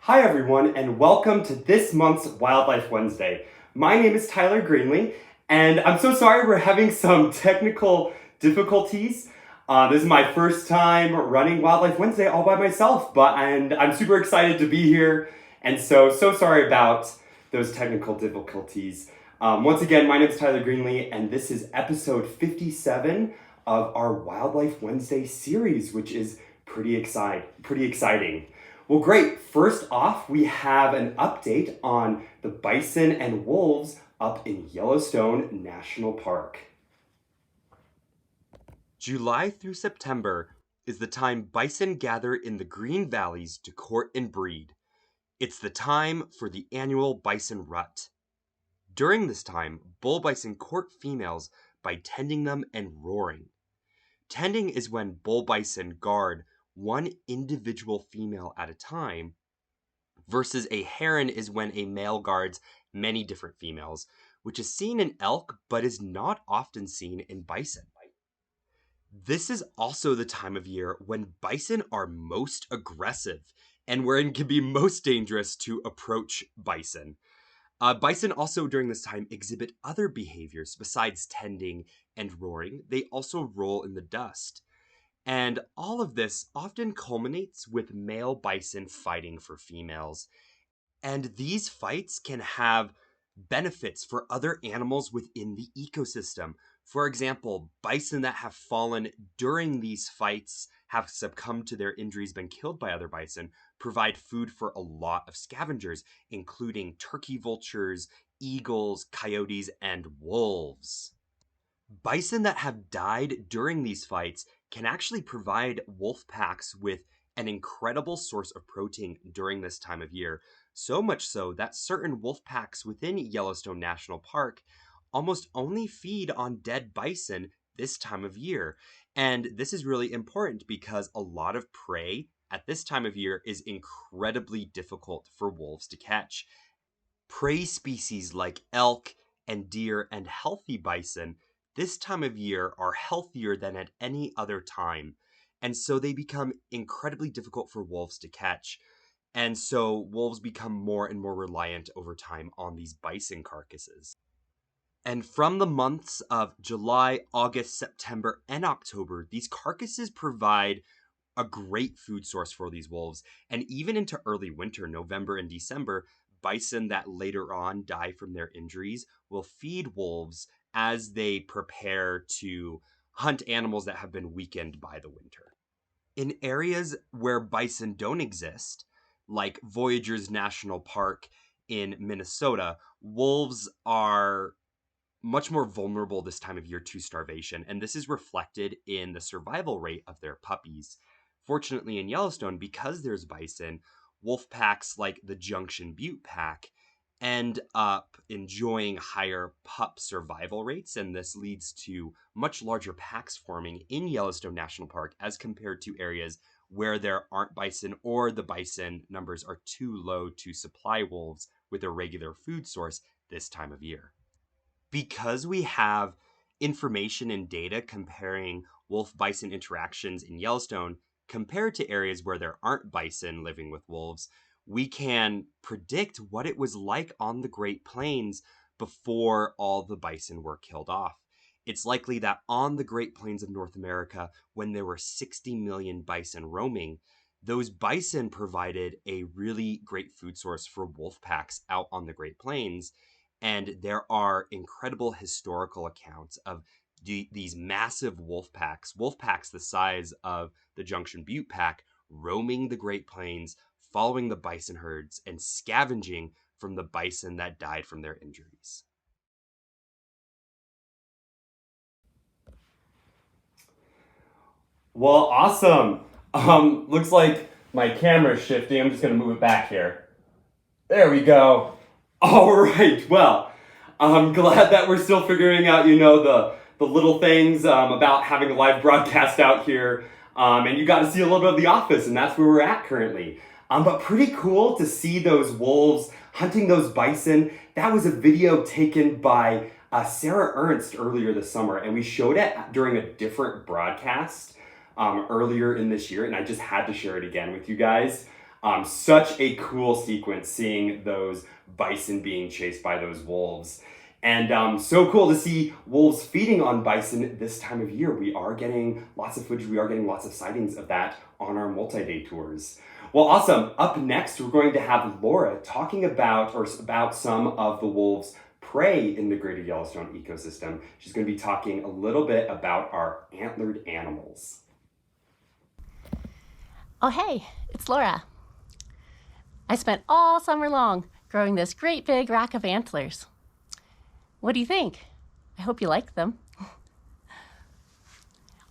Hi everyone, and welcome to this month's Wildlife Wednesday. My name is Tyler Greenlee, and I'm so sorry we're having some technical difficulties. This is my first time running Wildlife Wednesday all by myself, and I'm super excited to be here, and so sorry about those technical difficulties. Once again, my name is Tyler Greenlee, and this is episode 57 of our Wildlife Wednesday series, which is pretty exciting. Well, great. First off, we have an update on the bison and wolves up in Yellowstone National Park. July through September is the time bison gather in the green valleys to court and breed. It's the time for the annual bison rut. During this time, bull bison court females by tending them and roaring. Tending is when bull bison guard one individual female at a time, versus a heron is when a male guards many different females, which is seen in elk but is not often seen in bison. This is also the time of year when bison are most aggressive and where it can be most dangerous to approach bison. Bison also during this time exhibit other behaviors besides tending and roaring. They also roll in the dust. And all of this often culminates with male bison fighting for females. And these fights can have benefits for other animals within the ecosystem. For example, bison that have fallen during these fights, have succumbed to their injuries, been killed by other bison, provide food for a lot of scavengers, including turkey vultures, eagles, coyotes, and wolves. Bison that have died during these fights can actually provide wolf packs with an incredible source of protein during this time of year. So much so that certain wolf packs within Yellowstone National Park almost only feed on dead bison this time of year. And this is really important because a lot of prey at this time of year is incredibly difficult for wolves to catch. Prey species like elk and deer and healthy bison this time of year are healthier than at any other time. And so they become incredibly difficult for wolves to catch. And so wolves become more and more reliant over time on these bison carcasses. And from the months of July, August, September, and October, these carcasses provide a great food source for these wolves. And even into early winter, November and December, bison that later on die from their injuries will feed wolves as they prepare to hunt animals that have been weakened by the winter. In areas where bison don't exist, like Voyageurs National Park in Minnesota, wolves are much more vulnerable this time of year to starvation, and this is reflected in the survival rate of their puppies. Fortunately, in Yellowstone, because there's bison, wolf packs like the Junction Butte pack end up enjoying higher pup survival rates, and this leads to much larger packs forming in Yellowstone National Park as compared to areas where there aren't bison or the bison numbers are too low to supply wolves with a regular food source this time of year. Because we have information and data comparing wolf-bison interactions in Yellowstone compared to areas where there aren't bison living with wolves, we can predict what it was like on the Great Plains before all the bison were killed off. It's likely that on the Great Plains of North America, when there were 60 million bison roaming, those bison provided a really great food source for wolf packs out on the Great Plains. And there are incredible historical accounts of these massive wolf packs the size of the Junction Butte pack, roaming the Great Plains, following the bison herds, and scavenging from the bison that died from their injuries. Well, awesome. Looks like my camera's shifting. I'm just gonna move it back here. There we go. All right. Well, I'm glad that we're still figuring out, the little things about having a live broadcast out here. And you got to see a little bit of the office, and that's where we're at currently. But pretty cool to see those wolves hunting those bison. That was a video taken by Sarah Ernst earlier this summer, and we showed it during a different broadcast earlier in this year, and I just had to share it again with you guys. Such a cool sequence seeing those bison being chased by those wolves. And so cool to see wolves feeding on bison this time of year. We are getting lots of footage, we are getting lots of sightings of that on our multi-day tours. Well, awesome. Up next, we're going to have Laura talking about some of the wolves' prey in the Greater Yellowstone ecosystem. She's going to be talking a little bit about our antlered animals. Oh, hey, it's Laura. I spent all summer long growing this great big rack of antlers. What do you think? I hope you like them.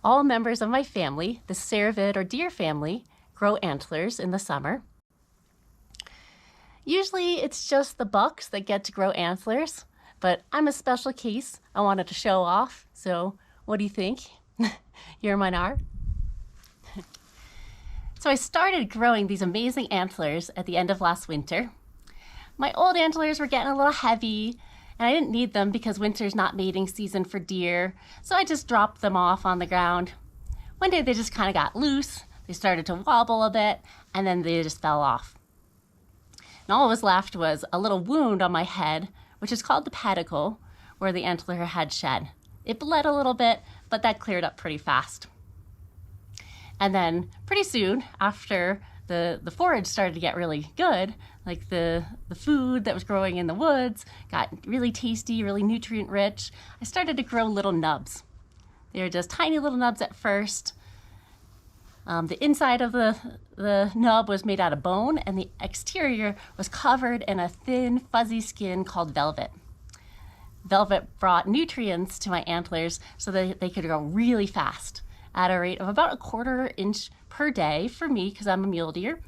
All members of my family, the cervid or deer family, grow antlers in the summer. Usually it's just the bucks that get to grow antlers, but I'm a special case. I wanted to show off, so what do you think? You're mine are. So I started growing these amazing antlers at the end of last winter. My old antlers were getting a little heavy, and I didn't need them because winter's not mating season for deer, so I just dropped them off on the ground. One day they just kind of got loose, they started to wobble a bit, and then they just fell off. And all that was left was a little wound on my head, which is called the pedicle, where the antler had shed. It bled a little bit, but that cleared up pretty fast. And then pretty soon after the forage started to get really good, like the food that was growing in the woods got really tasty, really nutrient rich, I started to grow little nubs. They were just tiny little nubs at first. The inside of the nub was made out of bone, and the exterior was covered in a thin, fuzzy skin called velvet. Velvet brought nutrients to my antlers so that they could grow really fast at a rate of about a 1/4 inch per day for me, because I'm a mule deer.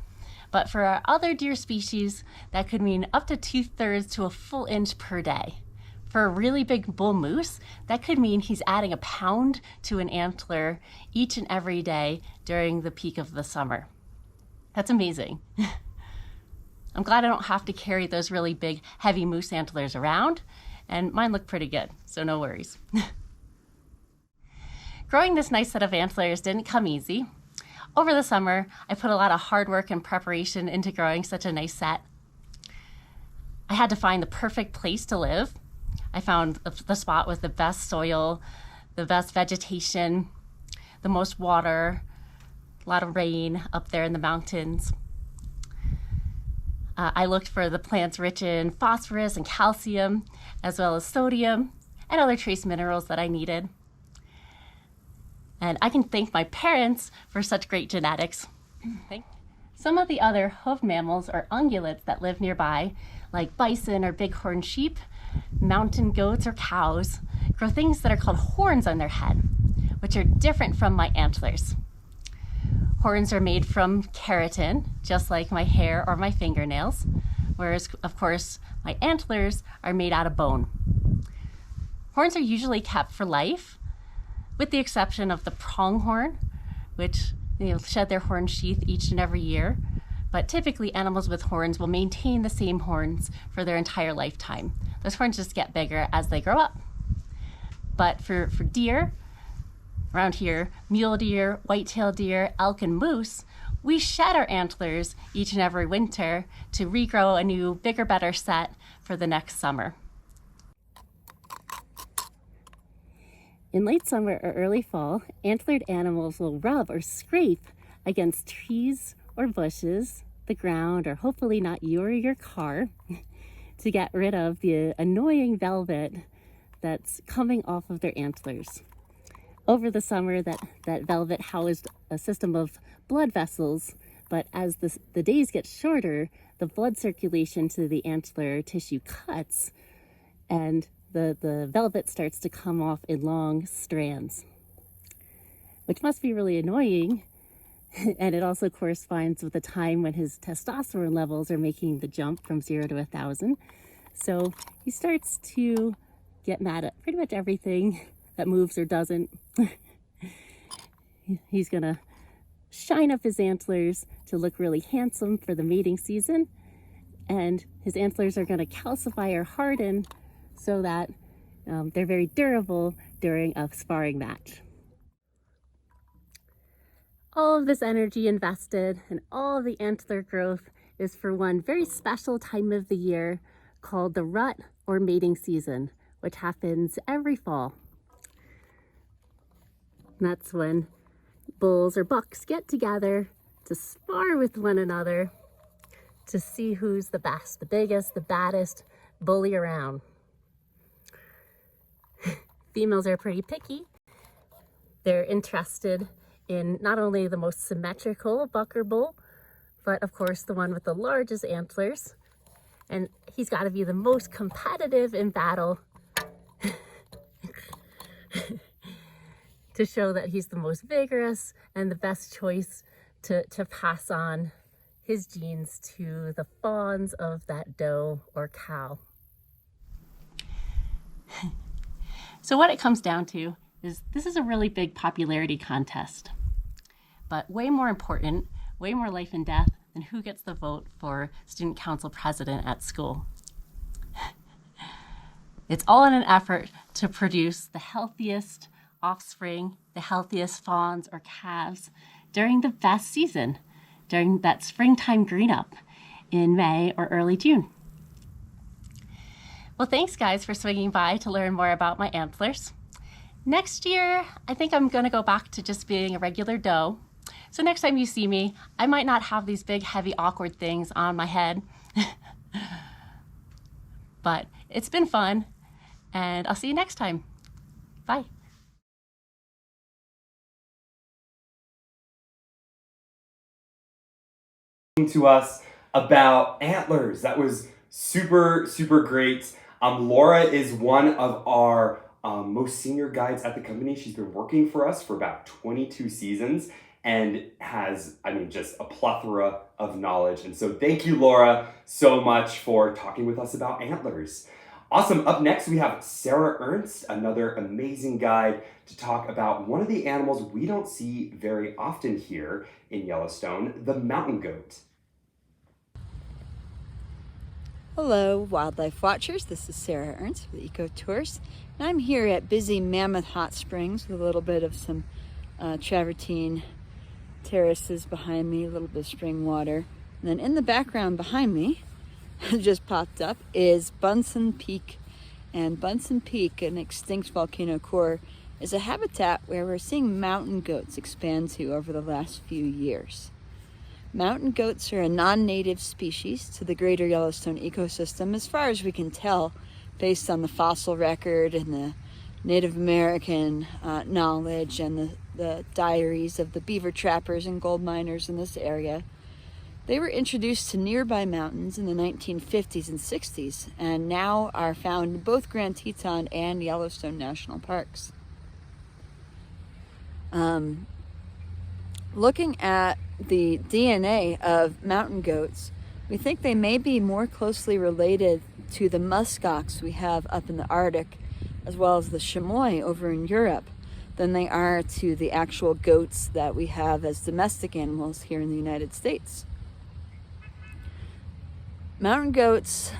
But for our other deer species, that could mean up to 2/3 to a full inch per day. For a really big bull moose, that could mean he's adding a pound to an antler each and every day during the peak of the summer. That's amazing. I'm glad I don't have to carry those really big, heavy moose antlers around, and mine look pretty good, so no worries. Growing this nice set of antlers didn't come easy. Over the summer, I put a lot of hard work and preparation into growing such a nice set. I had to find the perfect place to live. I found the spot with the best soil, the best vegetation, the most water, a lot of rain up there in the mountains. I looked for the plants rich in phosphorus and calcium, as well as sodium and other trace minerals that I needed. And I can thank my parents for such great genetics. Some of the other hoof mammals or ungulates that live nearby, like bison or bighorn sheep, mountain goats or cows, grow things that are called horns on their head, which are different from my antlers. Horns are made from keratin, just like my hair or my fingernails, whereas, of course, my antlers are made out of bone. Horns are usually kept for life, with the exception of the pronghorn, which shed their horn sheath each and every year. But typically animals with horns will maintain the same horns for their entire lifetime. Those horns just get bigger as they grow up. But for deer, around here, mule deer, white-tailed deer, elk, and moose, we shed our antlers each and every winter to regrow a new, bigger, better set for the next summer. In late summer or early fall, antlered animals will rub or scrape against trees or bushes, the ground, or hopefully not you or your car, to get rid of the annoying velvet that's coming off of their antlers. Over the summer, that velvet housed a system of blood vessels, but as the days get shorter, the blood circulation to the antler tissue cuts, and the velvet starts to come off in long strands, which must be really annoying. And it also corresponds with the time when his testosterone levels are making the jump from 0 to 1,000. So he starts to get mad at pretty much everything that moves or doesn't. He's gonna shine up his antlers to look really handsome for the mating season. And his antlers are gonna calcify or harden so that they're very durable during a sparring match. all of this energy invested and all of the antler growth is for one very special time of the year called the rut or mating season, which happens every fall. And that's when bulls or bucks get together to spar with one another to see who's the best, the biggest, the baddest bully around. Females are pretty picky. They're interested in not only the most symmetrical buck or bull, but of course the one with the largest antlers. And he's got to be the most competitive in battle to show that he's the most vigorous and the best choice to pass on his genes to the fawns of that doe or cow. So what it comes down to is this is a really big popularity contest, but way more important, way more life and death than who gets the vote for student council president at school. It's all in an effort to produce the healthiest offspring, the healthiest fawns or calves during the best season, during that springtime green up in May or early June. Well, thanks guys for swinging by to learn more about my antlers. Next year, I think I'm gonna go back to just being a regular doe. So next time you see me, I might not have these big, heavy, awkward things on my head. But it's been fun, and I'll see you next time. Bye. To us about antlers. That was super great. Laura is one of our most senior guides at the company. She's been working for us for about 22 seasons and has, just a plethora of knowledge. And so thank you, Laura, so much for talking with us about antlers. Awesome. Up next, we have Sarah Ernst, another amazing guide, to talk about one of the animals we don't see very often here in Yellowstone, the mountain goat. Hello, wildlife watchers. This is Sarah Ernst with Eco Tours, and I'm here at busy Mammoth Hot Springs with a little bit of some travertine terraces behind me, a little bit of spring water. And then in the background behind me, just popped up, is Bison Peak. And Bison Peak, an extinct volcano core, is a habitat where we're seeing mountain goats expand to over the last few years. Mountain goats are a non-native species to the greater Yellowstone ecosystem as far as we can tell based on the fossil record and the Native American knowledge and the diaries of the beaver trappers and gold miners in this area. They were introduced to nearby mountains in the 1950s and 60s and now are found in both Grand Teton and Yellowstone national parks. Looking at the DNA of mountain goats, we think they may be more closely related to the muskox we have up in the Arctic, as well as the chamois over in Europe, than they are to the actual goats that we have as domestic animals here in the United States. Mountain goats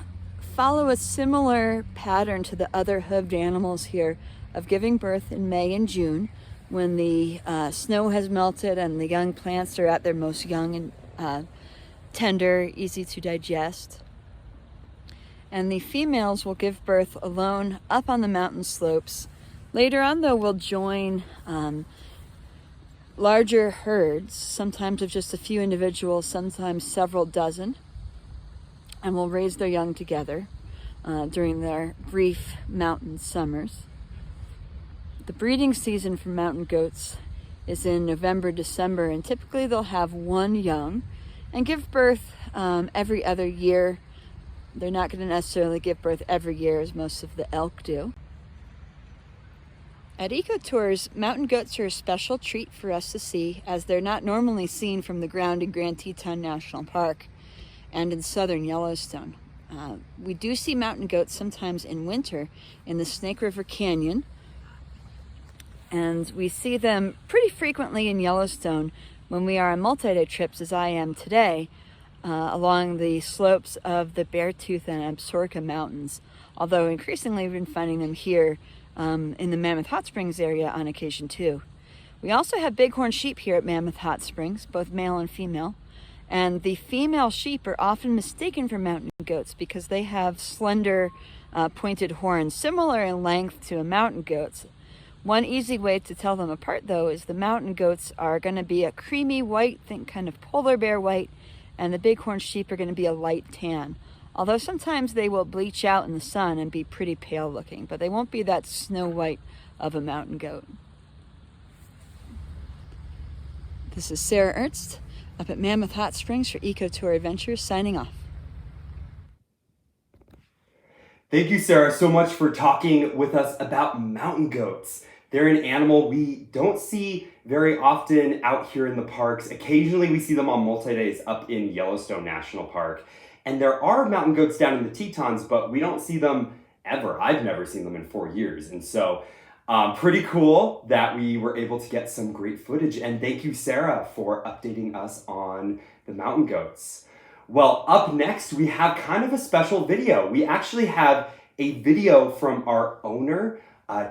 follow a similar pattern to the other hoofed animals here of giving birth in May and June, when the snow has melted and the young plants are at their most young and tender, easy to digest. And the females will give birth alone up on the mountain slopes. Later on, though, will join larger herds, sometimes of just a few individuals, sometimes several dozen, and will raise their young together during their brief mountain summers. The breeding season for mountain goats is in November, December, and typically they'll have one young and give birth every other year. They're not going to necessarily give birth every year as most of the elk do. At Eco Tours, mountain goats are a special treat for us to see, as they're not normally seen from the ground in Grand Teton National Park and in southern Yellowstone. We do see mountain goats sometimes in winter in the Snake River Canyon, and we see them pretty frequently in Yellowstone when we are on multi-day trips, as I am today, along the slopes of the Beartooth and Absaroka Mountains, although increasingly we've been finding them here in the Mammoth Hot Springs area on occasion too. We also have bighorn sheep here at Mammoth Hot Springs, both male and female. And the female sheep are often mistaken for mountain goats because they have slender, pointed horns, similar in length to a mountain goat's. One easy way to tell them apart, though, is the mountain goats are going to be a creamy white, think kind of polar bear white, and the bighorn sheep are going to be a light tan. Although sometimes they will bleach out in the sun and be pretty pale looking, but they won't be that snow white of a mountain goat. This is Sarah Ernst up at Mammoth Hot Springs for EcoTour Adventures, signing off. Thank you, Sarah, so much for talking with us about mountain goats. They're an animal we don't see very often out here in the parks. Occasionally we see them on multi-days up in Yellowstone National Park. And there are mountain goats down in the Tetons, but we don't see them ever. I've never seen them in 4 years. And so pretty cool that we were able to get some great footage. And thank you, Sarah, for updating us on the mountain goats. Well, up next, we have kind of a special video. We actually have a video from our owner,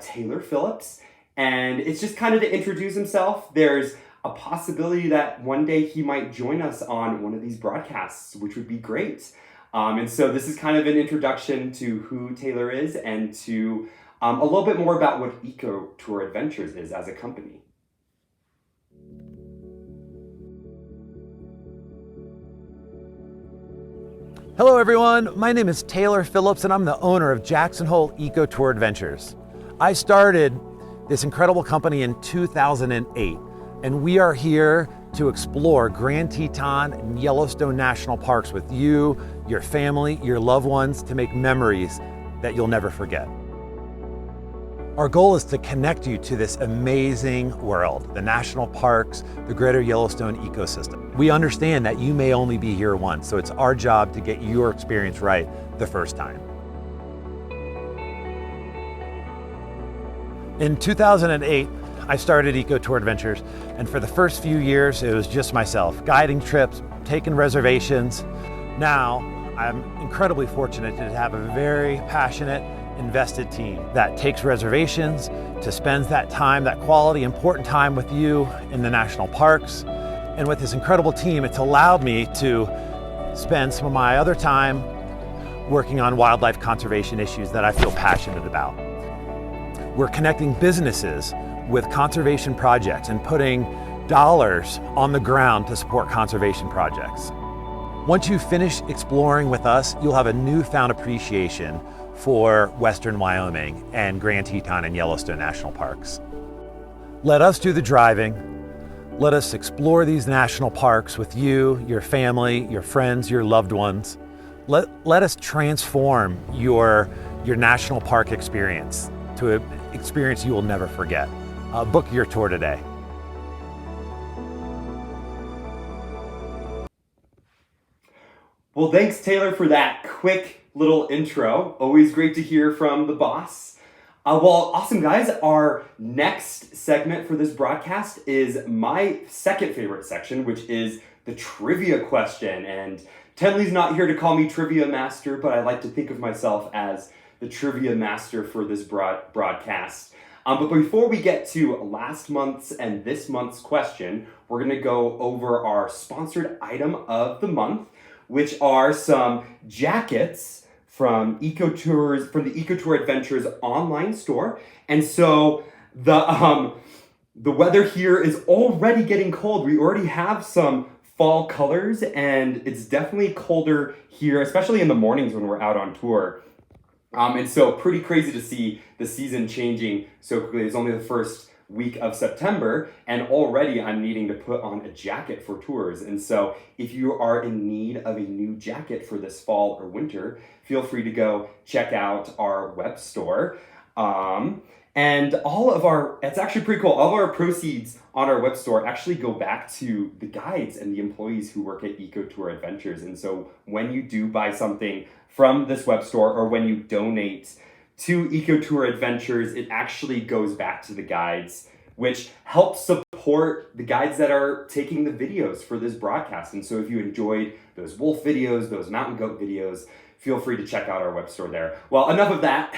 Taylor Phillips. And it's just kind of to introduce himself. There's a possibility that one day he might join us on one of these broadcasts, which would be great. And so this is kind of an introduction to who Taylor is and to a little bit more about what EcoTour Adventures is as a company. Hello everyone, my name is Taylor Phillips and I'm the owner of Jackson Hole EcoTour Adventures. I started this incredible company in 2008 and we are here to explore Grand Teton and Yellowstone National Parks with you, your family, your loved ones to make memories that you'll never forget. Our goal is to connect you to this amazing world, the national parks, the greater Yellowstone ecosystem. We understand that you may only be here once, so it's our job to get your experience right the first time. In 2008, I started EcoTour Adventures, and for the first few years, it was just myself, guiding trips, taking reservations. Now, I'm incredibly fortunate to have a very passionate, invested team that takes reservations, to spend that time, that quality, important time with you in the national parks. And with this incredible team, it's allowed me to spend some of my other time working on wildlife conservation issues that I feel passionate about. We're connecting businesses with conservation projects and putting dollars on the ground to support conservation projects. Once you finish exploring with us, you'll have a newfound appreciation for Western Wyoming and Grand Teton and Yellowstone National Parks. Let us do the driving. Let us explore these national parks with you, your family, your friends, your loved ones. Let us transform your national park experience to an experience you will never forget. Book your tour today. Well, thanks, Taylor, for that quick little intro. Always great to hear from the boss. Well, awesome, guys. Our next segment for this broadcast is my second favorite section, which is the trivia question. And Tenley's not here to call me Trivia Master, but I like to think of myself as the Trivia Master for this broadcast. But before we get to last month's and this month's question, we're going to go over our sponsored item of the month, which are some jackets from the EcoTour Adventures online store. And so the weather here is already getting cold. We already have some fall colors and it's definitely colder here, especially in the mornings when we're out on tour. And so pretty crazy to see the season changing so quickly. It's only the first week of September and already I'm needing to put on a jacket for tours. And so if you are in need of a new jacket for this fall or winter, feel free to go check out our web store. And it's actually pretty cool. All of our proceeds on our web store actually go back to the guides and the employees who work at EcoTour Adventures. And so when you do buy something from this web store or when you donate to EcoTour Adventures, it actually goes back to the guides, which helps support the guides that are taking the videos for this broadcast. And so if you enjoyed those wolf videos, those mountain goat videos, feel free to check out our web store there. Well, enough of that.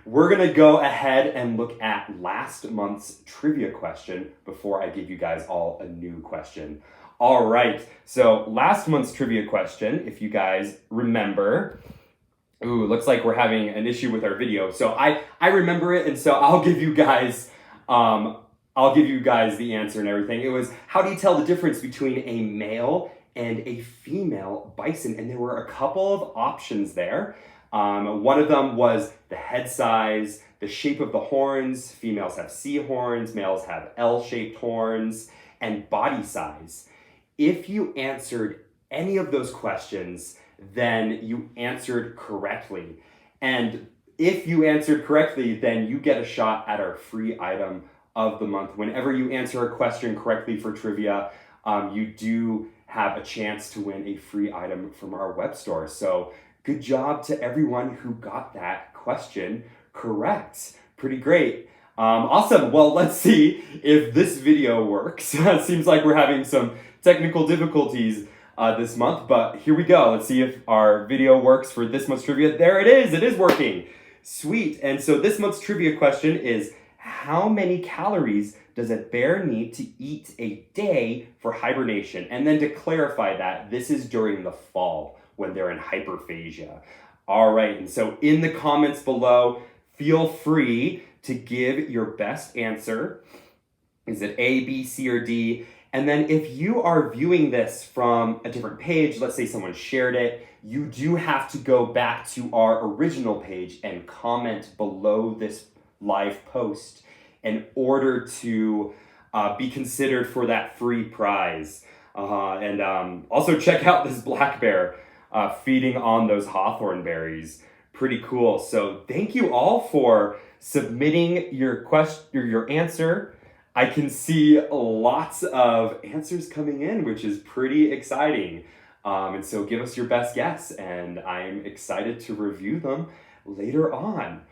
we're gonna go ahead and look at last month's trivia question before I give you guys all a new question. All right, so last month's trivia question, if you guys remember, ooh, looks like we're having an issue with our video. So I remember it, and so I'll give you guys the answer and everything. It was, how do you tell the difference between a male and a female bison? And there were a couple of options there. One of them was the head size, the shape of the horns. Females have C horns, males have L-shaped horns, and body size. If you answered any of those questions, then you answered correctly. And if you answered correctly, then you get a shot at our free item of the month. Whenever you answer a question correctly for trivia, you do have a chance to win a free item from our web store. So good job to everyone who got that question correct. Pretty great. Awesome. Well, let's see if this video works. It seems like we're having some technical difficulties this month, but here we go. Let's see if our video works for this month's trivia. There it is. It is working. Sweet. And so this month's trivia question is, how many calories does a bear need to eat a day for hibernation? And then to clarify that, this is during the fall when they're in hyperphagia. All right. And so in the comments below, feel free to give your best answer. Is it A, B, C, or D? And then if you are viewing this from a different page, let's say someone shared it, you do have to go back to our original page and comment below this live post in order to be considered for that free prize. Also check out this black bear feeding on those hawthorn berries. Pretty cool. So thank you all for submitting your answer. I can see lots of answers coming in, which is pretty exciting. And so give us your best guess, and I'm excited to review them later on.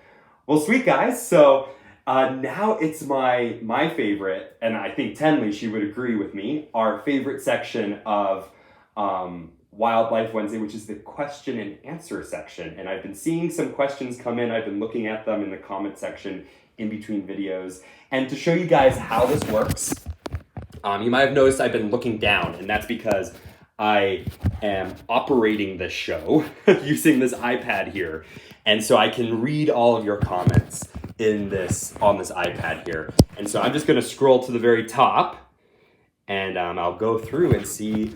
Well, sweet guys. So now it's my favorite, and I think Tenley, she would agree with me, our favorite section of Wildlife Wednesday, which is the question and answer section. And I've been seeing some questions come in. I've been looking at them in the comment section in between videos. And to show you guys how this works, you might have noticed I've been looking down, and that's because I am operating this show using this iPad here. And so I can read all of your comments on this iPad here. And so I'm just gonna scroll to the very top, and I'll go through and see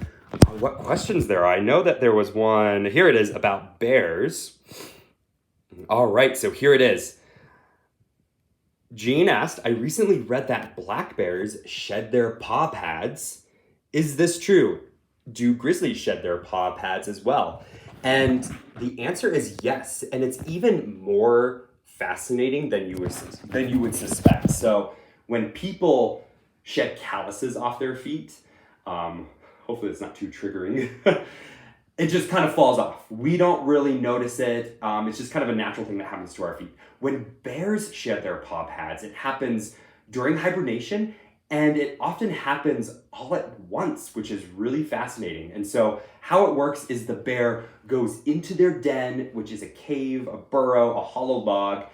what questions there are. I know that there was one, here it is, about bears. All right, so here it is. Jean asked, I recently read that black bears shed their paw pads. Is this true? Do grizzlies shed their paw pads as well? And the answer is yes, and it's even more fascinating than you would suspect. So when people shed calluses off their feet, hopefully it's not too triggering, it just kind of falls off. We don't really notice it. It's just kind of a natural thing that happens to our feet. When bears shed their paw pads, it happens during hibernation, and it often happens all at once, which is really fascinating. And so how it works is the bear goes into their den, which is a cave, a burrow, a hollow log.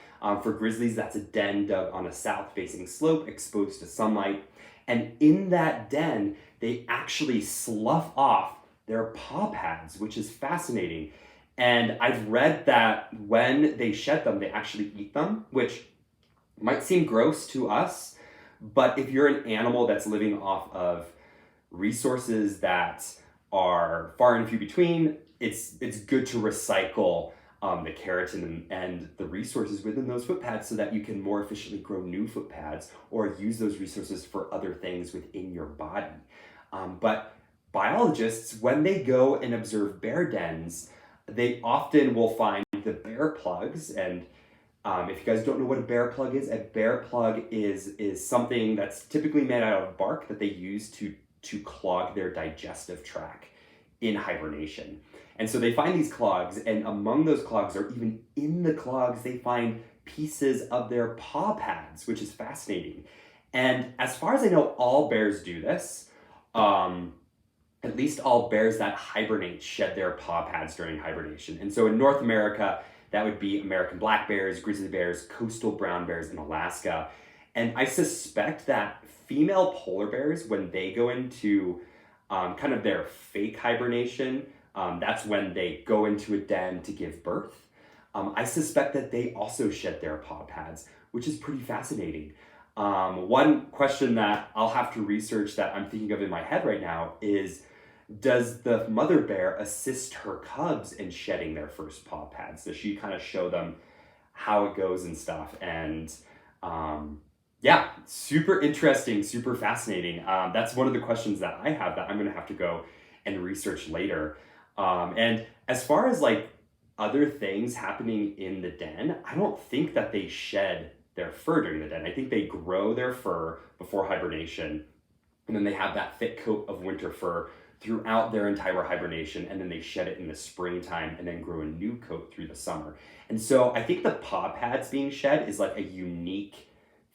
For grizzlies, that's a den dug on a south-facing slope exposed to sunlight. And in that den, they actually slough off their paw pads, which is fascinating. And I've read that when they shed them, they actually eat them, which might seem gross to us, but if you're an animal that's living off of resources that are far and few between, it's good to recycle the keratin and the resources within those foot pads so that you can more efficiently grow new foot pads or use those resources for other things within your body. But biologists, when they go and observe bear dens, they often will find the bear plugs. And if you guys don't know what a bear plug is something that's typically made out of bark that they use to clog their digestive tract in hibernation. And so they find these clogs, and among those clogs, or even in the clogs, they find pieces of their paw pads, which is fascinating. And as far as I know, all bears do this. At least all bears that hibernate shed their paw pads during hibernation. And so in North America, That would be American black bears, grizzly bears, coastal brown bears in Alaska. And I suspect that female polar bears, when they go into kind of their fake hibernation, that's when they go into a den to give birth. I suspect that they also shed their paw pads, which is pretty fascinating. One question that I'll have to research that I'm thinking of in my head right now is, does the mother bear assist her cubs in shedding their first paw pads? Does she kind of show them how it goes and stuff? And yeah, super interesting, super fascinating. That's one of the questions that I have that I'm going to have to go and research later. And as far as like other things happening in the den, I don't think that they shed their fur during the den. I think they grow their fur before hibernation, and then they have that thick coat of winter fur throughout their entire hibernation, and then they shed it in the springtime and then grow a new coat through the summer. And so I think the paw pads being shed is like a unique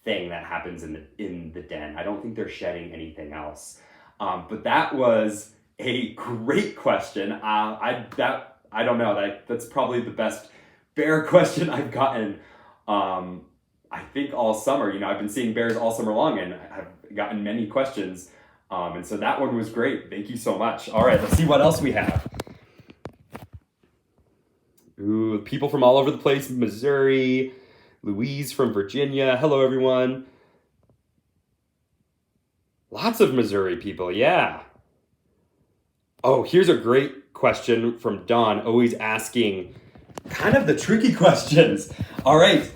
thing that happens in the den. I don't think they're shedding anything else. But that was a great question. I don't know, that's probably the best bear question I've gotten. I think all summer. I've been seeing bears all summer long, and I've gotten many questions. And so that one was great. Thank you so much. All right, let's see what else we have. Ooh, people from all over the place. Missouri, Louise from Virginia. Hello, everyone. Lots of Missouri people, yeah. Oh, here's a great question from Don, always asking kind of the tricky questions. All right,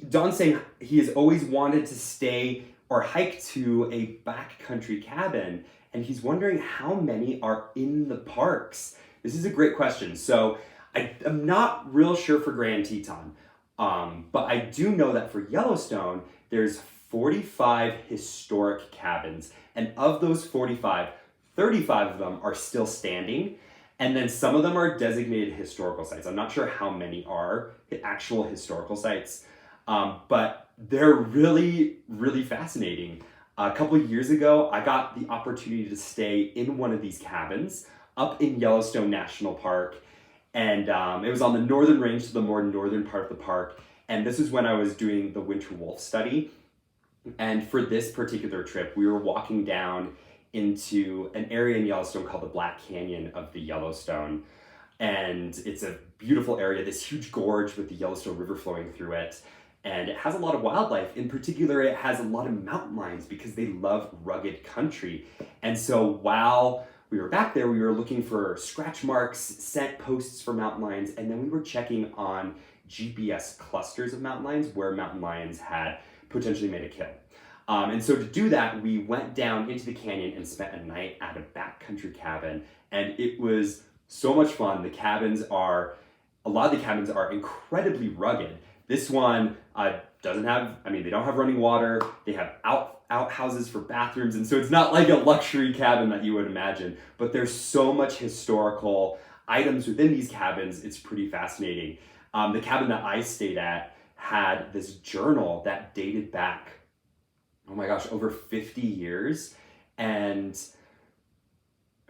Don's saying he has always wanted to stay or hike to a backcountry cabin, and he's wondering how many are in the parks. This is a great question. So I'm not real sure for Grand Teton, but I do know that for Yellowstone, there's 45 historic cabins, and of those 45, 35 of them are still standing, and then some of them are designated historical sites. I'm not sure how many are actual historical sites, but they're really, really fascinating. A couple of years ago, I got the opportunity to stay in one of these cabins up in Yellowstone National Park, and it was on the northern range, so the more northern part of the park, and this is when I was doing the winter wolf study. And for this particular trip, we were walking down into an area in Yellowstone called the Black Canyon of the Yellowstone. And it's a beautiful area, this huge gorge with the Yellowstone River flowing through it. And it has a lot of wildlife. In particular, it has a lot of mountain lions because they love rugged country. And so while we were back there, we were looking for scratch marks, scent posts for mountain lions, and then we were checking on GPS clusters of mountain lions where mountain lions had potentially made a kill. And so to do that, we went down into the canyon and spent a night at a backcountry cabin, and it was so much fun. A lot of the cabins are incredibly rugged. This one they don't have running water. They have outhouses for bathrooms, and so it's not like a luxury cabin that you would imagine, but there's so much historical items within these cabins. It's pretty fascinating. The cabin that I stayed at had this journal that dated back, oh my gosh, over 50 years. And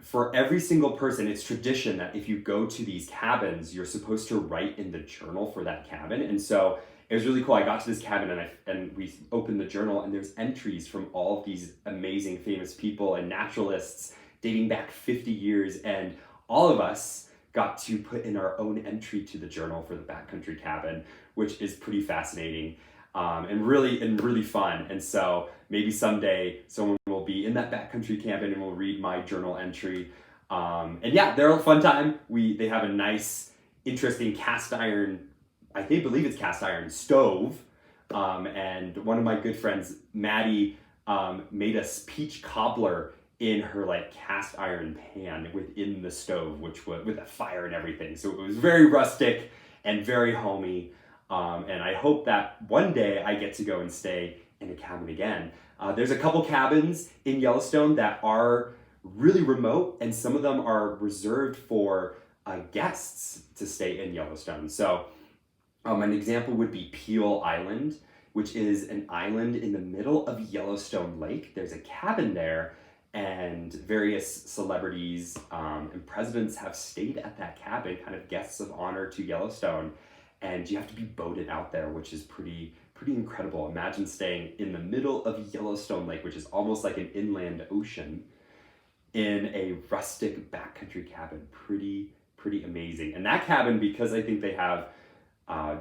for every single person, it's tradition that if you go to these cabins, you're supposed to write in the journal for that cabin. And so it was really cool. I got to this cabin and we opened the journal, and there's entries from all of these amazing famous people and naturalists dating back 50 years. And all of us got to put in our own entry to the journal for the backcountry cabin, which is pretty fascinating. And really fun. And so maybe someday someone will be in that backcountry cabin and will read my journal entry. And yeah, they're a fun time. They have a nice, interesting cast iron, believe it's cast iron stove. And one of my good friends, Maddie, made us peach cobbler in her cast iron pan within the stove, which was with a fire and everything. So it was very rustic and very homey. And I hope that one day I get to go and stay in a cabin again. There's a couple cabins in Yellowstone that are really remote, and some of them are reserved for guests to stay in Yellowstone. So an example would be Peel Island, which is an island in the middle of Yellowstone Lake. There's a cabin there, and various celebrities and presidents have stayed at that cabin, kind of guests of honor to Yellowstone, and you have to be boated out there, which is pretty incredible. Imagine staying in the middle of Yellowstone Lake, which is almost like an inland ocean, in a rustic backcountry cabin. Pretty amazing. And that cabin, because I think they have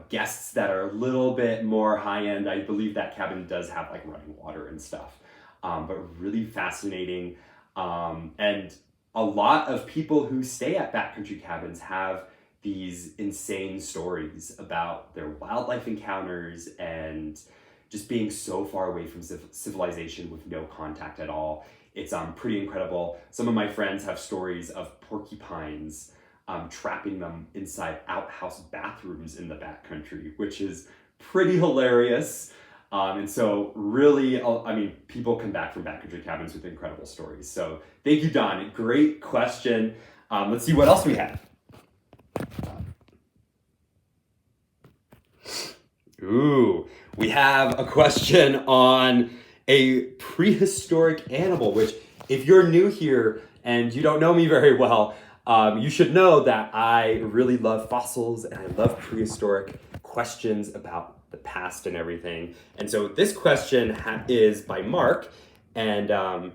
guests that are a little bit more high-end, I believe that cabin does have like running water and stuff. But really fascinating. And a lot of people who stay at backcountry cabins have these insane stories about their wildlife encounters and just being so far away from civilization with no contact at all. It's pretty incredible. Some of my friends have stories of porcupines trapping them inside outhouse bathrooms in the backcountry, which is pretty hilarious. And so really, people come back from backcountry cabins with incredible stories. So thank you, Don. Great question. Let's see what else we have. Ooh, we have a question on a prehistoric animal, which if you're new here and you don't know me very well, you should know that I really love fossils and I love prehistoric questions about the past and everything. And so this question is by Mark, and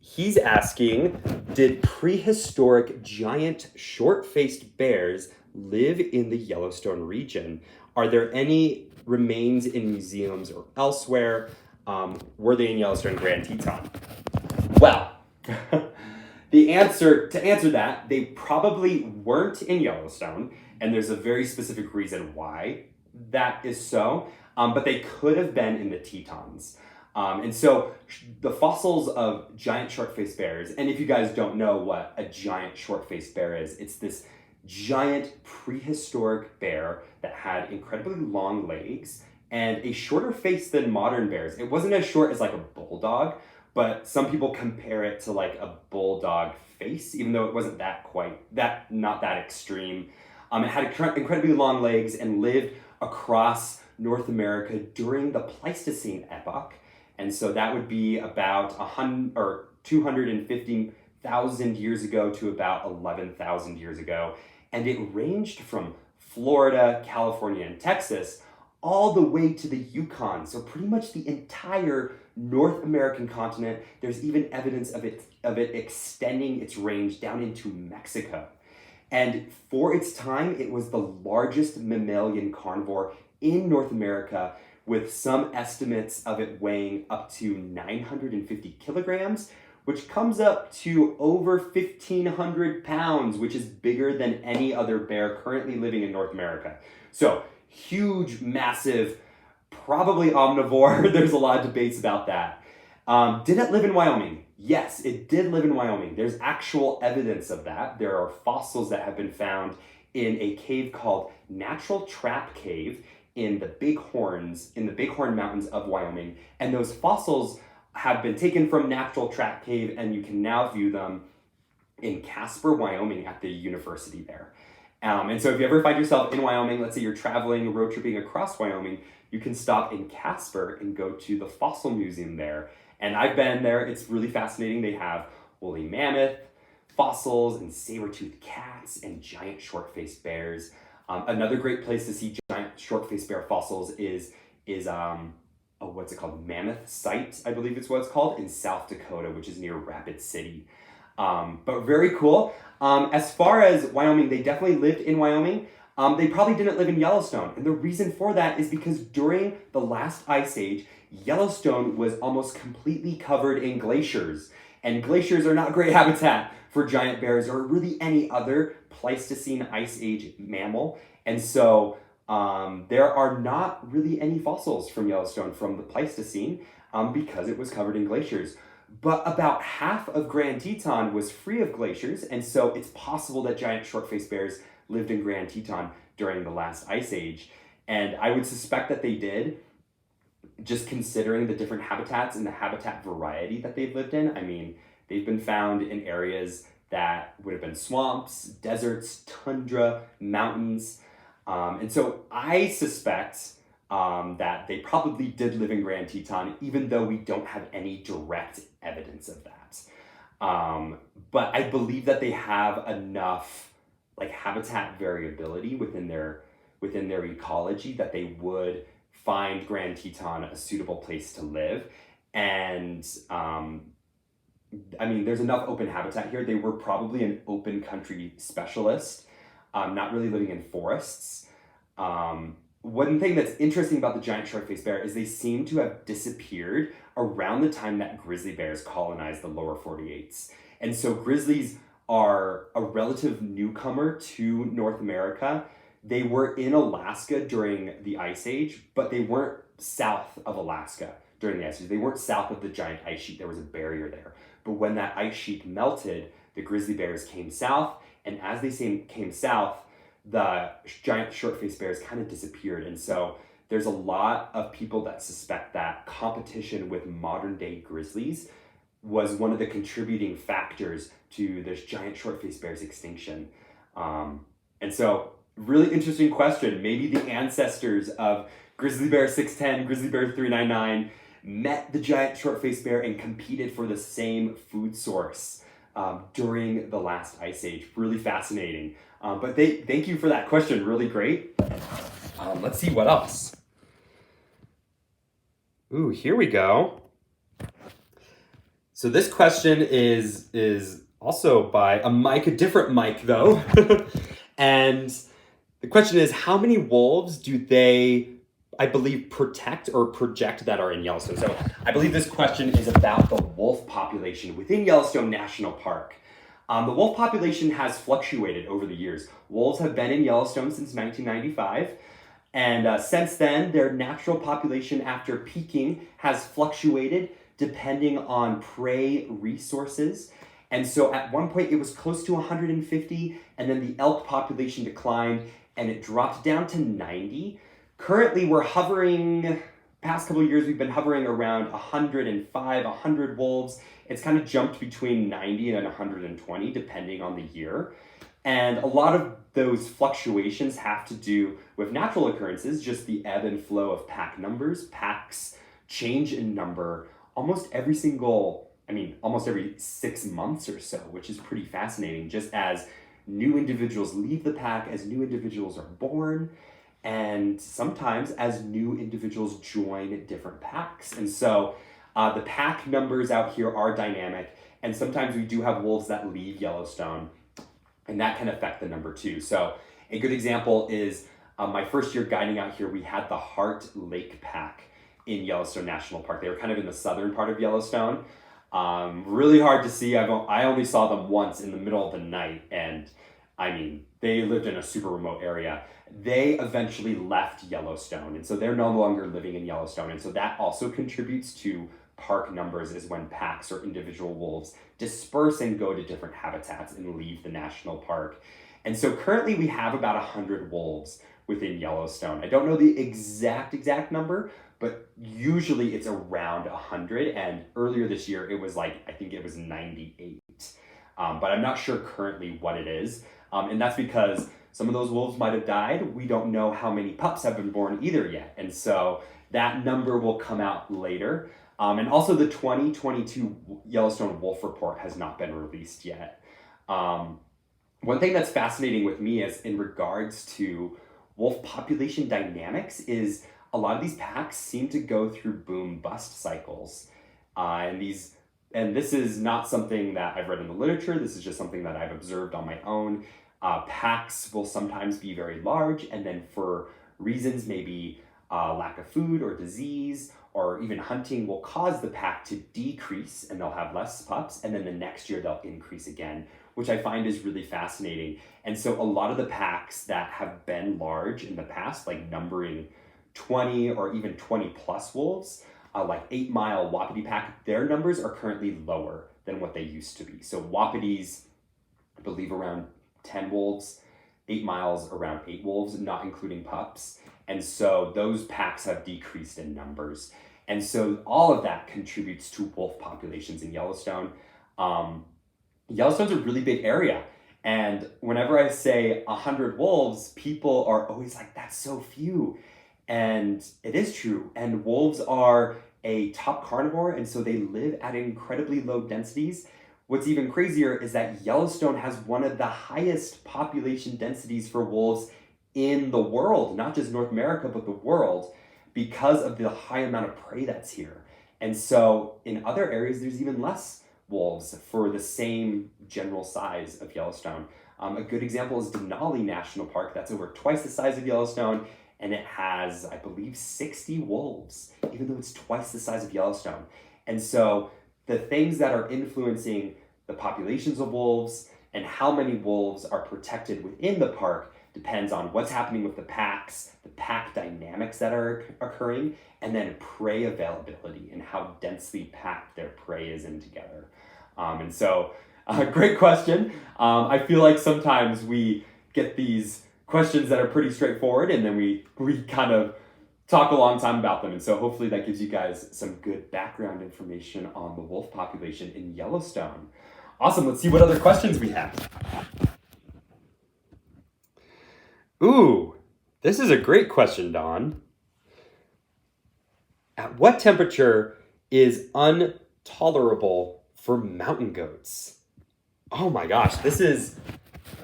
he's asking, did prehistoric giant short-faced bears live in the Yellowstone region? Are there any remains in museums or elsewhere? Were they in Yellowstone, Grand Teton? Well, to answer that, they probably weren't in Yellowstone, and there's a very specific reason why that is so, but they could have been in the Tetons. And so the fossils of giant short-faced bears, and if you guys don't know what a giant short-faced bear is, it's this giant prehistoric bear that had incredibly long legs and a shorter face than modern bears. It wasn't as short as like a bulldog, but some people compare it to like a bulldog face, even though it wasn't not that extreme. It had incredibly long legs and lived across North America during the Pleistocene epoch. And so that would be about 250,000 years ago to about 11,000 years ago. And it ranged from Florida, California, and Texas all the way to the Yukon. So pretty much the entire North American continent. There's even evidence of it extending its range down into Mexico. And for its time, it was the largest mammalian carnivore in North America, with some estimates of it weighing up to 950 kilograms, which comes up to over 1,500 pounds, which is bigger than any other bear currently living in North America. So huge, massive, probably omnivore. There's a lot of debates about that. Did it live in Wyoming? Yes, it did live in Wyoming. There's actual evidence of that. There are fossils that have been found in a cave called Natural Trap Cave in the Bighorn Mountains of Wyoming. And those fossils have been taken from Natural Trap Cave, and you can now view them in Casper, Wyoming at the university there. And so if you ever find yourself in Wyoming, let's say you're traveling, road tripping across Wyoming, you can stop in Casper and go to the fossil museum there. And I've been there. It's really fascinating. They have woolly mammoth fossils and saber-toothed cats and giant short-faced bears. Another great place to see giant short-faced bear fossils is what's it called? Mammoth Site, I believe it's what it's called, in South Dakota, which is near Rapid City. But very cool. As far as Wyoming, they definitely lived in Wyoming. They probably didn't live in Yellowstone. And the reason for that is because during the last ice age, Yellowstone was almost completely covered in glaciers. And glaciers are not great habitat for giant bears or really any other Pleistocene ice age mammal. And so there are not really any fossils from Yellowstone from the Pleistocene because it was covered in glaciers. But about half of Grand Teton was free of glaciers, and so it's possible that giant short-faced bears lived in Grand Teton during the last ice age. And I would suspect that they did, just considering the different habitats and the habitat variety that they've lived in. I mean, they've been found in areas that would have been swamps, deserts, tundra, mountains. And so I suspect that they probably did live in Grand Teton, even though we don't have any direct evidence of that. But I believe that they have enough like habitat variability within their ecology that they would find Grand Teton a suitable place to live. And I mean, there's enough open habitat here. They were probably an open country specialist, not really living in forests. One thing that's interesting about the giant short-faced bear is they seem to have disappeared around the time that grizzly bears colonized the lower 48s. And so grizzlies are a relative newcomer to North America. They were in Alaska during the Ice Age, but they weren't south of Alaska during the Ice Age. They weren't south of the giant ice sheet. There was a barrier there. But when that ice sheet melted, the grizzly bears came south, and as they came south, the giant short-faced bears kind of disappeared. And so there's a lot of people that suspect that competition with modern-day grizzlies was one of the contributing factors to this giant short-faced bear's extinction. And so really interesting question. Maybe the ancestors of grizzly bear 610, grizzly bear 399 met the giant short-faced bear and competed for the same food source during the last ice age. Really fascinating. But thank you for that question. Really great. Let's see what else. Ooh, here we go. So this question is also by a different Mike though. And the question is, how many wolves do they, I believe, protect or project that are in Yellowstone? So I believe this question is about the wolf population within Yellowstone National Park. The wolf population has fluctuated over the years. Wolves have been in Yellowstone since 1995. And since then, their natural population after peaking has fluctuated depending on prey resources. And so at one point it was close to 150, and then the elk population declined and it dropped down to 90. Currently we're hovering, past couple of years we've been hovering around 105, 100 wolves. It's kind of jumped between 90 and 120 depending on the year. And a lot of those fluctuations have to do with natural occurrences, just the ebb and flow of pack numbers. Packs change in number almost every 6 months or so, which is pretty fascinating, just as new individuals leave the pack, as new individuals are born, and sometimes as new individuals join different packs. And so the pack numbers out here are dynamic, and sometimes we do have wolves that leave Yellowstone, and that can affect the number too. So a good example is my first year guiding out here, we had the Heart Lake pack in Yellowstone National Park. They were kind of in the southern part of Yellowstone. Really hard to see. I only saw them once in the middle of the night, and I mean, they lived in a super remote area. They eventually left Yellowstone, and so they're no longer living in Yellowstone. And so that also contributes to park numbers, is when packs or individual wolves disperse and go to different habitats and leave the national park. And so currently we have about 100 wolves within Yellowstone. I don't know the exact number, but usually it's around 100. And earlier this year, it was I think it was 98. But I'm not sure currently what it is. And that's because some of those wolves might have died. We don't know how many pups have been born either yet. And so that number will come out later. And also the 2022 Yellowstone Wolf Report has not been released yet. One thing that's fascinating with me is in regards to wolf population dynamics is a lot of these packs seem to go through boom-bust cycles. And this is not something that I've read in the literature. This is just something that I've observed on my own. Packs will sometimes be very large, and then for reasons maybe lack of food or disease or even hunting will cause the pack to decrease, and they'll have less pups, and then the next year they'll increase again, which I find is really fascinating. And so a lot of the packs that have been large in the past, like numbering 20 or even 20 plus wolves, like 8 Mile Wapiti pack, their numbers are currently lower than what they used to be. So Wapitis, I believe, around 10 wolves, 8 Miles around 8 wolves, not including pups. And so those packs have decreased in numbers. And so all of that contributes to wolf populations in Yellowstone. Yellowstone's a really big area. And whenever I say 100 wolves, people are always like, that's so few. And it is true. And wolves are a top carnivore, and so they live at incredibly low densities, what's even crazier is that Yellowstone has one of the highest population densities for wolves in the world, not just North America, but the world, because of the high amount of prey that's here. And so in other areas, there's even less wolves for the same general size of Yellowstone. A good example is Denali National Park. That's over twice the size of Yellowstone, and it has, I believe, 60 wolves, even though it's twice the size of Yellowstone. And so the things that are influencing the populations of wolves and how many wolves are protected within the park depends on what's happening with the packs, the pack dynamics that are occurring, and then prey availability and how densely packed their prey is in together. And so, great question. I feel like sometimes we get these questions that are pretty straightforward, and then we kind of talk a long time about them. And so hopefully that gives you guys some good background information on the wolf population in Yellowstone. Awesome, let's see what other questions we have. Ooh, this is a great question, Dawn. At what temperature is intolerable for mountain goats? Oh my gosh, this is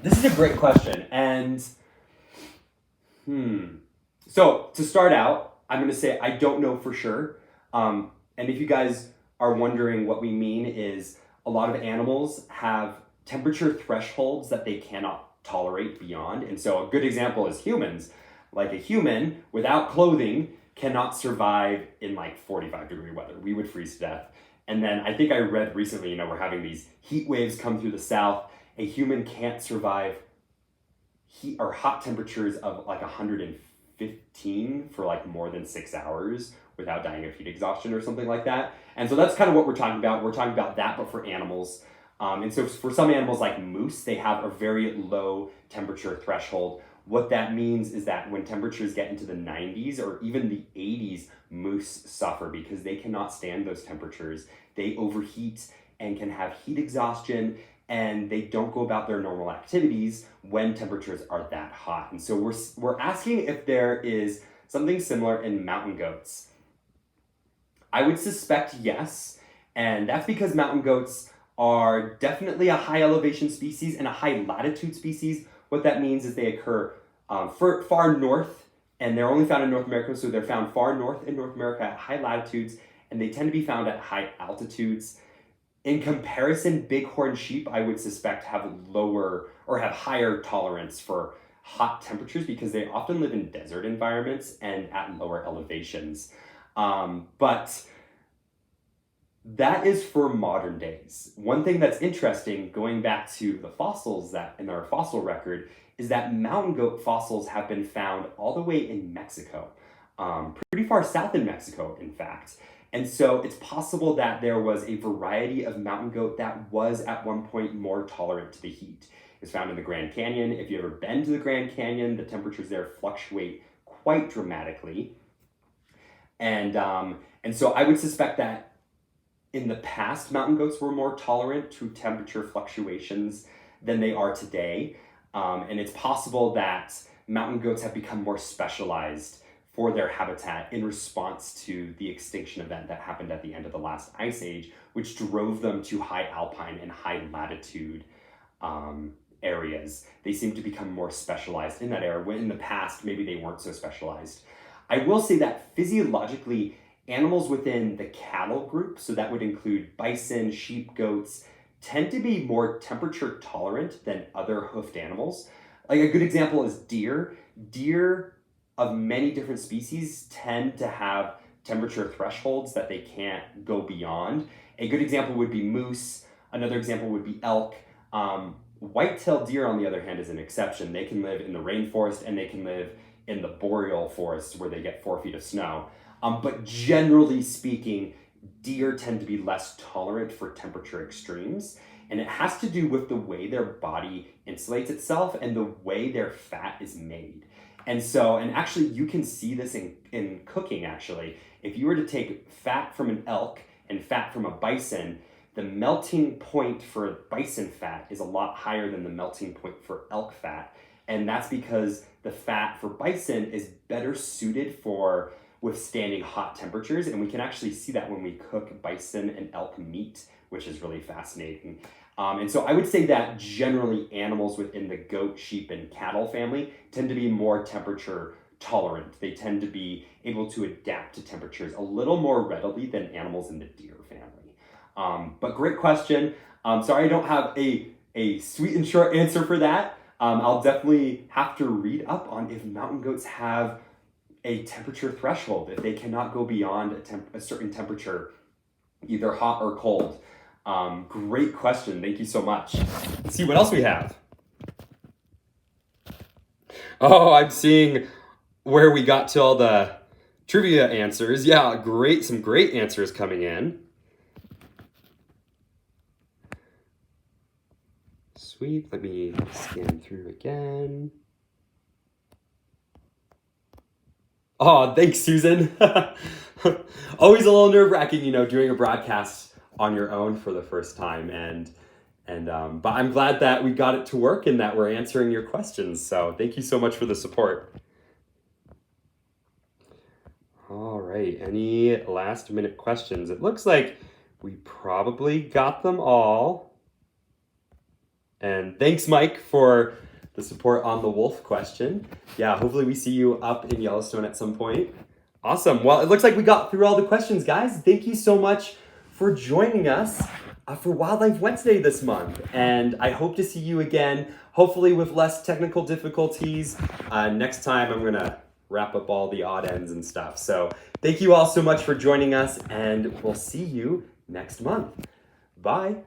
a great question. And so to start out, I'm going to say I don't know for sure. And if you guys are wondering what we mean is a lot of animals have temperature thresholds that they cannot tolerate beyond. And so a good example is humans. Like a human without clothing cannot survive in like 45-degree weather. We would freeze to death. And then I think I read recently, we're having these heat waves come through the south. A human can't survive heat or hot temperatures of like 115 for like more than 6 hours without dying of heat exhaustion or something like that. And so that's kind of what we're talking about. We're talking about that, but for animals. And so for some animals like moose, they have a very low temperature threshold. What that means is that when temperatures get into the 90s or even the 80s, moose suffer because they cannot stand those temperatures. They overheat and can have heat exhaustion, and they don't go about their normal activities when temperatures are that hot. And so we're asking if there is something similar in mountain goats. I would suspect yes, and that's because mountain goats are definitely a high elevation species and a high latitude species. What that means is they occur far north, and they're only found in North America, so they're found far north in North America at high latitudes, and they tend to be found at high altitudes. In comparison, bighorn sheep, I would suspect, have lower or have higher tolerance for hot temperatures because they often live in desert environments and at lower elevations. But that is for modern days. One thing that's interesting, going back to the fossils that in our fossil record, is that mountain goat fossils have been found all the way in Mexico, pretty far south in Mexico, in fact. And so it's possible that there was a variety of mountain goat that was at one point more tolerant to the heat. It's found in the Grand Canyon. If you've ever been to the Grand Canyon, the temperatures there fluctuate quite dramatically. And so I would suspect that in the past, mountain goats were more tolerant to temperature fluctuations than they are today. And it's possible that mountain goats have become more specialized for their habitat in response to the extinction event that happened at the end of the last ice age, which drove them to high alpine and high latitude areas. They seem to become more specialized in that area, when in the past, maybe they weren't so specialized. I will say that physiologically, animals within the cattle group, so that would include bison, sheep, goats, tend to be more temperature tolerant than other hoofed animals. Like a good example is deer. Deer of many different species tend to have temperature thresholds that they can't go beyond. A good example would be moose. Another example would be elk. White-tailed deer, on the other hand, is an exception. They can live in the rainforest and they can live in the boreal forests where they get 4 feet of snow. But generally speaking, deer tend to be less tolerant for temperature extremes. And it has to do with the way their body insulates itself and the way their fat is made. And so, and actually you can see this in cooking actually. If you were to take fat from an elk and fat from a bison, the melting point for bison fat is a lot higher than the melting point for elk fat. And that's because the fat for bison is better suited for withstanding hot temperatures. And we can actually see that when we cook bison and elk meat which is really fascinating. And so I would say that generally animals within the goat, sheep, and cattle family tend to be more temperature tolerant. They tend to be able to adapt to temperatures a little more readily than animals in the deer family. But great question. Sorry I don't have a sweet and short answer for that. I'll definitely have to read up on if mountain goats have a temperature threshold, if they cannot go beyond a certain temperature, either hot or cold. Great question. Thank you so much. Let's see what else we have. Oh, I'm seeing where we got to all the trivia answers. Yeah, great. Some great answers coming in. Sweet. Let me scan through again. Oh, thanks, Susan. Always a little nerve-wracking, doing a broadcast on your own for the first time, but I'm glad that we got it to work and that we're answering your questions. So thank you so much for the support. All right, any last-minute questions? It looks like we probably got them all. And thanks, Mike, for the support on the wolf question. Yeah, hopefully we see you up in Yellowstone at some point. Awesome. Well, it looks like we got through all the questions, guys. Thank you so much for joining us for Wildlife Wednesday this month. And I hope to see you again, hopefully with less technical difficulties. Next time, I'm going to wrap up all the odd ends and stuff. So thank you all so much for joining us, and we'll see you next month. Bye.